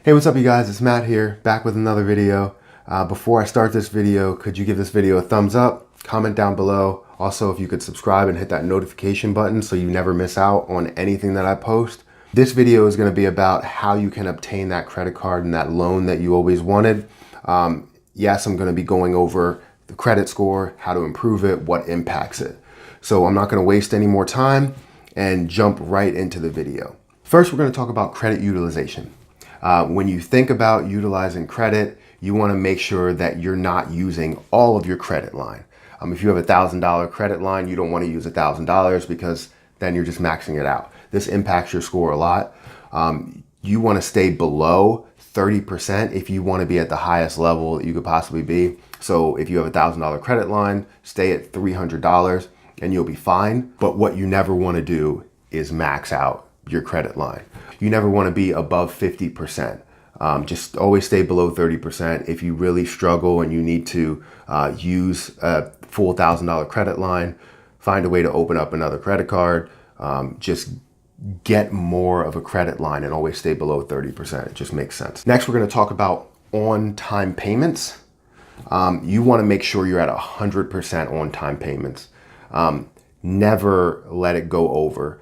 Hey, what's up you guys? It's Matt here, back with another video. Before I start this video, could you give this video a thumbs up, comment down below. Also, if you could subscribe and hit that notification button so you never miss out on anything that I post. This video is going to be about how you can obtain that credit card and that loan that you always wanted. Yes, I'm going to be going over the credit score, how to improve it, what impacts it. So I'm not going to waste any more time and jump right into the video. First, we're going to talk about credit utilization. When you think about utilizing credit, you want to make sure that you're not using all of your credit line. If you have $1,000 credit line, you don't want to use $1,000 because then you're just maxing it out. This impacts your score a lot. You want to stay below 30% if you want to be at the highest level that you could possibly be. So if you have $1,000 credit line, stay at $300 and you'll be fine. But what you never want to do is max out your credit line. You never want to be above 50%. Just always stay below 30%. If you really struggle and you need to use a full $1,000 credit line, find a way to open up another credit card. Just get more of a credit line and always stay below 30%. It just makes sense. Next, we're going to talk about on-time payments. You want to make sure you're at 100% on-time payments. Never let it go over.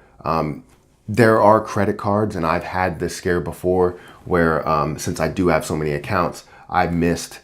There are credit cards, and I've had this scare before where since I do have so many accounts, I missed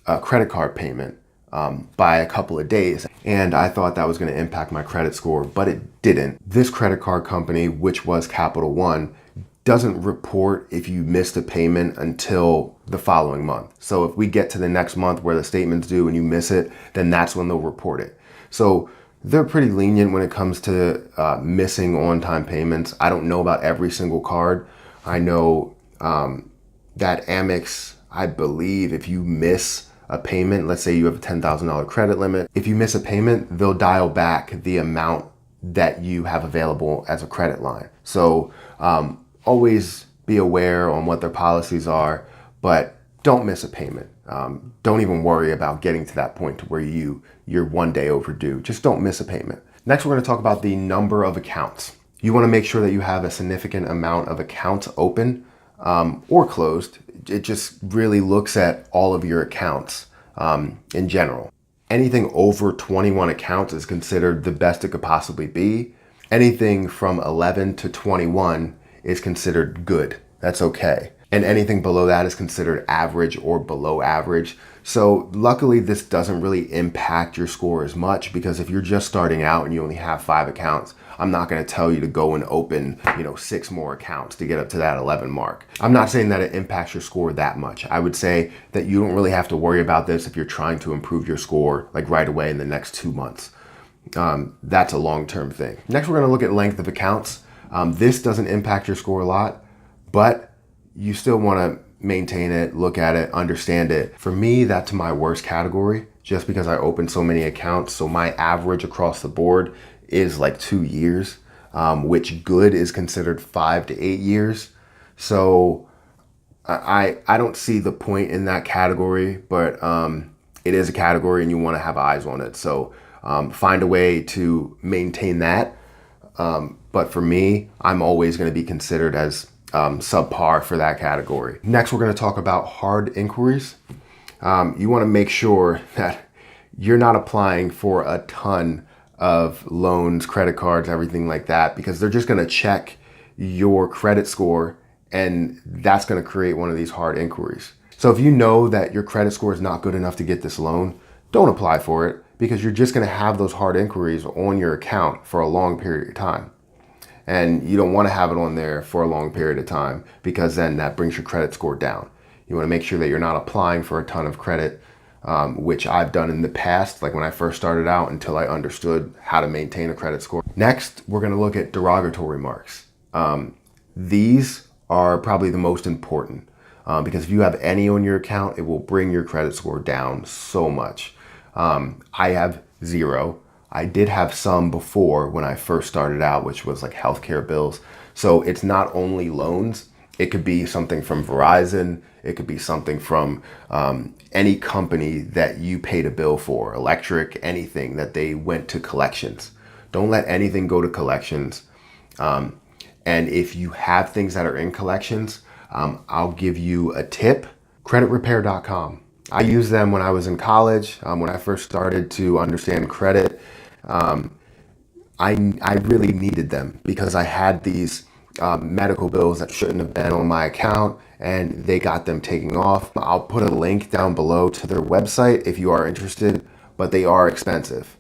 a credit card payment by a couple of days. And I thought that was going to impact my credit score, but it didn't. This credit card company, which was Capital One, doesn't report if you missed a payment until the following month. So if we get to the next month where the statement's due and you miss it, then that's when they'll report it. So they're pretty lenient when it comes to missing on-time payments. I don't know about every single card. I know that Amex, I believe if you miss a payment, let's say you have a $10,000 credit limit, if you miss a payment, they'll dial back the amount that you have available as a credit line. So always be aware on what their policies are, but don't miss a payment. Don't even worry about getting to that point to where you're one day overdue. Just don't miss a payment. Next, we're going to talk about the number of accounts. You want to make sure that you have a significant amount of accounts open or closed. It just really looks at all of your accounts in general. Anything over 21 accounts is considered the best it could possibly be. Anything from 11 to 21 is considered good. That's okay. And anything below that is considered average or below average. So luckily this doesn't really impact your score as much, because if you're just starting out and you only have 5 accounts, I'm not going to tell you to go and open, 6 more accounts to get up to that 11 mark. I'm not saying that it impacts your score that much. I would say that you don't really have to worry about this if you're trying to improve your score like right away in the next 2 months. That's a long-term thing. Next, we're going to look at length of accounts. This doesn't impact your score a lot, but you still want to maintain it, look at it, understand it. For me, that's my worst category just because I opened so many accounts. So my average across the board is like 2 years, which good is considered 5 to 8 years. So I don't see the point in that category, but it is a category and you want to have eyes on it. So find a way to maintain that. But for me, I'm always going to be considered as subpar for that category. Next, we're going to talk about hard inquiries. You want to make sure that you're not applying for a ton of loans, credit cards, everything like that, because they're just going to check your credit score and that's going to create one of these hard inquiries. So if you know that your credit score is not good enough to get this loan, don't apply for it, because you're just going to have those hard inquiries on your account for a long period of time. And you don't want to have it on there for a long period of time, because then that brings your credit score down. You want to make sure that you're not applying for a ton of credit, which I've done in the past, like when I first started out, until I understood how to maintain a credit score. Next, we're going to look at derogatory marks. These are probably the most important because if you have any on your account, it will bring your credit score down so much. I have 0. I did have some before when I first started out, which was like healthcare bills. So it's not only loans. It could be something from Verizon. It could be something from any company that you paid a bill for, electric, anything that they went to collections. Don't let anything go to collections. And if you have things that are in collections, I'll give you a tip. Creditrepair.com. I used them when I was in college, when I first started to understand credit. I really needed them because I had these medical bills that shouldn't have been on my account, and they got them taken off. I'll put a link down below to their website if you are interested, but they are expensive,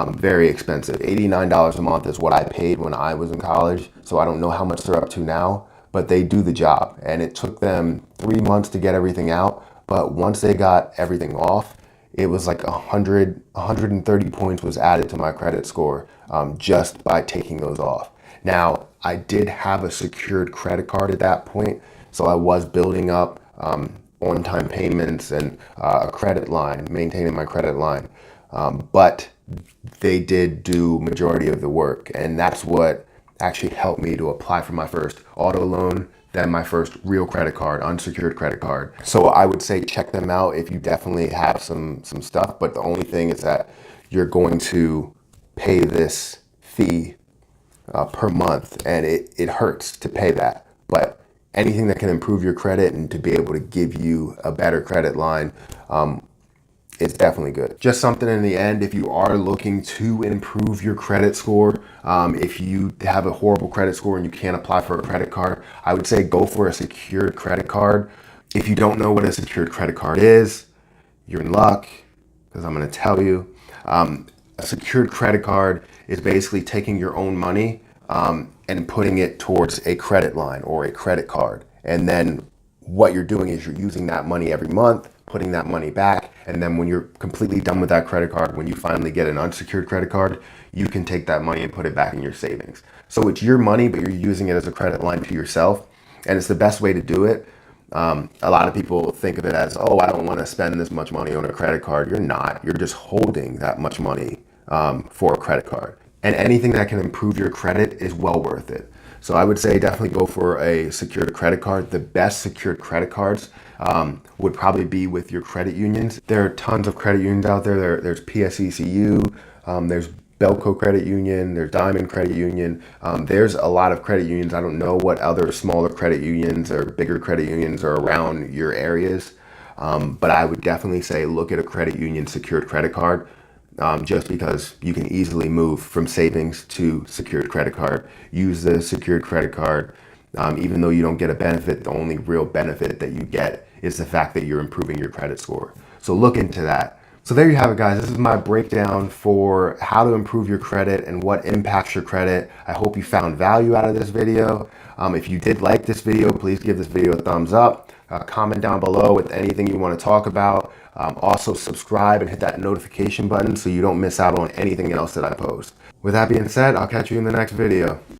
very expensive. $89 a month is what I paid when I was in college, so I don't know how much they're up to now, but they do the job. And it took them 3 months to get everything out, but once they got everything off, it was like 130 points was added to my credit score just by taking those off. Now, I did have a secured credit card at that point, so I was building up on-time payments and a credit line, maintaining my credit line. But they did do majority of the work, and that's what actually helped me to apply for my first auto loan, then my first real credit card, unsecured credit card. So I would say check them out if you definitely have some stuff, but the only thing is that you're going to pay this fee per month, and it hurts to pay that. But anything that can improve your credit and to be able to give you a better credit line, it's definitely good. Just something in the end, if you are looking to improve your credit score, if you have a horrible credit score and you can't apply for a credit card, I would say go for a secured credit card. If you don't know what a secured credit card is, you're in luck, because I'm going to tell you. A secured credit card is basically taking your own money and putting it towards a credit line or a credit card. And then what you're doing is you're using that money every month, putting that money back, and then when you're completely done with that credit card, when you finally get an unsecured credit card, you can take that money and put it back in your savings. So it's your money, but you're using it as a credit line to yourself, and it's the best way to do it. A lot of people think of it as, oh, I don't want to spend this much money on a credit card. You're not. You're just holding that much money for a credit card. And anything that can improve your credit is well worth it. So I would say definitely go for a secured credit card. The best secured credit cards would probably be with your credit unions. There are tons of credit unions out there. There's PSECU, there's Belco Credit Union, there's Diamond Credit Union. There's a lot of credit unions. I don't know what other smaller credit unions or bigger credit unions are around your areas, but I would definitely say look at a credit union secured credit card. Just because you can easily move from savings to secured credit card. Use the secured credit card. Even though you don't get a benefit, the only real benefit that you get is the fact that you're improving your credit score. So look into that. So there you have it, guys. This is my breakdown for how to improve your credit and what impacts your credit. I hope you found value out of this video. If you did like this video, please give this video a thumbs up. Comment down below with anything you want to talk about. Also subscribe and hit that notification button so you don't miss out on anything else that I post. With that being said, I'll catch you in the next video.